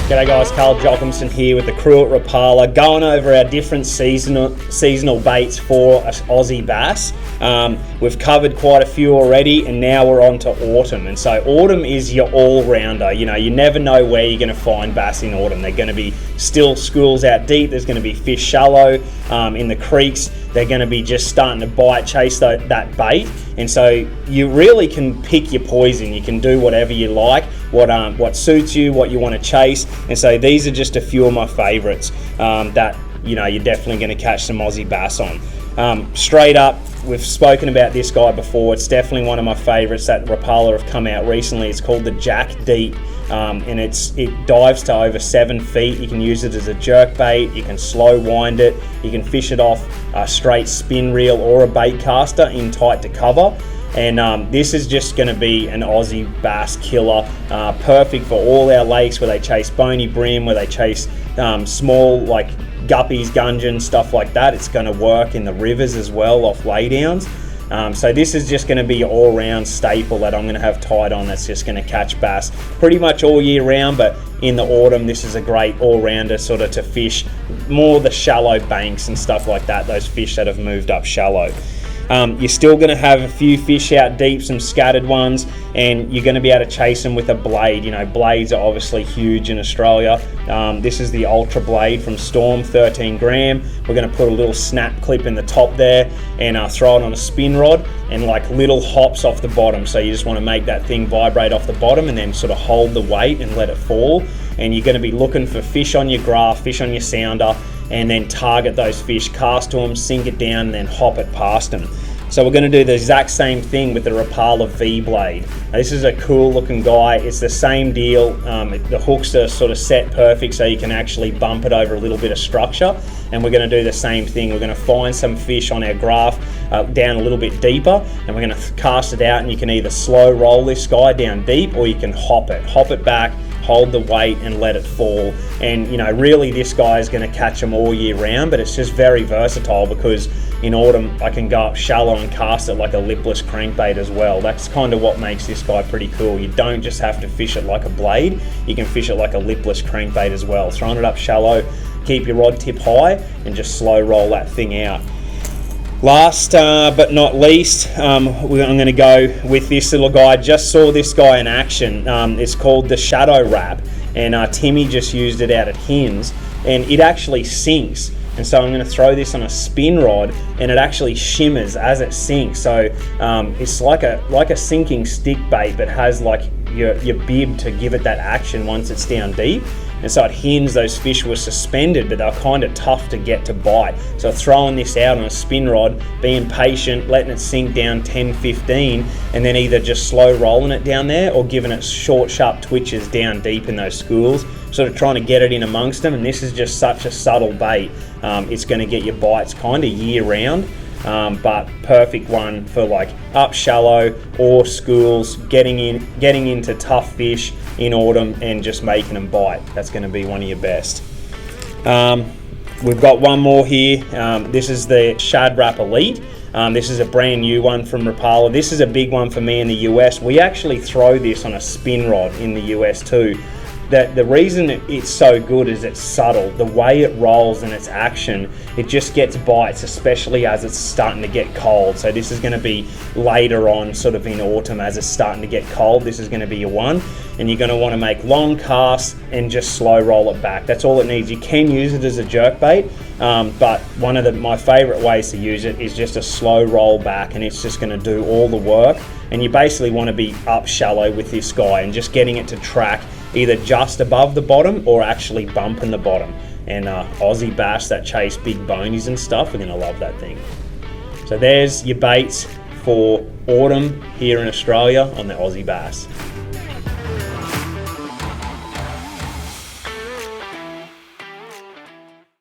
G'day guys, Carl Jocumsen here with the crew at Rapala, going over our different seasonal baits for Aussie bass. We've covered quite a few already, and now we're on to autumn. And so autumn is your all-rounder. You know, you never know where you're going to find bass in autumn. They're going to be still schools out deep. There's going to be fish shallow in the creeks. They're going to be just starting to bite, chase that bait. And so you really can pick your poison. You can do whatever you like, what suits you, what you want to chase. And so these are just a few of my favorites that you're definitely going to catch some Aussie bass on. Straight up, we've spoken about this guy before. It's definitely one of my favorites that Rapala have come out recently. It's called the Jack Deep, and it dives to over 7 feet. You can use it as a jerk bait. You can slow wind it. You can fish it off a straight spin reel or a bait caster in tight to cover. And this is just going to be an Aussie bass killer, perfect for all our lakes where they chase bony brim, where they chase small like guppies, gudgeons, stuff like that. It's going to work in the rivers as well off laydowns. So this is just going to be an all-round staple that I'm going to have tied on that's just going to catch bass pretty much all year round, but in the autumn this is a great all-rounder sort of to fish more the shallow banks and stuff like that, those fish that have moved up shallow. You're still going to have a few fish out deep, some scattered ones, and you're going to be able to chase them with a blade. You know, blades are obviously huge in Australia. This is the Ultra Blade from Storm, 13 gram. We're going to put a little snap clip in the top there and throw it on a spin rod and like little hops off the bottom. So you just want to make that thing vibrate off the bottom and then sort of hold the weight and let it fall. And you're going to be looking for fish on your graph, fish on your sounder, and then target those fish, cast to them, sink it down, and then hop it past them. So we're going to do the exact same thing with the Rapala V blade. Now, this is a cool looking guy. It's the same deal. The hooks are sort of set perfect so you can actually bump it over a little bit of structure. And we're going to do the same thing. We're going to find some fish on our graph down a little bit deeper, and we're going to cast it out, and you can either slow roll this guy down deep or you can hop it back, hold the weight and let it fall. And really this guy is going to catch them all year round, but it's just very versatile because in autumn I can go up shallow and cast it like a lipless crankbait as well. That's kind of what makes this guy pretty cool. You don't just have to fish it like a blade, you can fish it like a lipless crankbait as well. Throwing it up shallow, keep your rod tip high and just slow roll that thing out. Last but not least, I'm going to go with this little guy. I just saw this guy in action. It's called the Shadow Wrap, and Timmy just used it out at Hins, and it actually sinks. And so I'm going to throw this on a spin rod, and it actually shimmers as it sinks. So it's like a sinking stick bait, but has like your bib to give it that action once it's down deep. And so at Hins, those fish were suspended, but they were kind of tough to get to bite. So throwing this out on a spin rod, being patient, letting it sink down 10, 15, and then either just slow rolling it down there or giving it short, sharp twitches down deep in those schools, sort of trying to get it in amongst them. And this is just such a subtle bait. It's going to get your bites kind of year round. But perfect one for like up shallow or schools, getting into tough fish in autumn and just making them bite. That's going to be one of your best. We've got one more here. This is the Shad Wrap Elite. This is a brand new one from Rapala. This is a big one for me in the US. We actually throw this on a spin rod in the US too. The reason it's so good is it's subtle. The way it rolls and its action, it just gets bites, especially as it's starting to get cold. So this is going to be later on, sort of in autumn as it's starting to get cold. This is going to be your one, and you're going to want to make long casts and just slow roll it back. That's all it needs. You can use it as a jerk bait, but one of my favorite ways to use it is just a slow roll back, and it's just going to do all the work. And you basically want to be up shallow with this guy and just getting it to track either just above the bottom or actually bumping the bottom. And Aussie bass that chase big bonies and stuff are going to love that thing. So there's your baits for autumn here in Australia on the Aussie bass.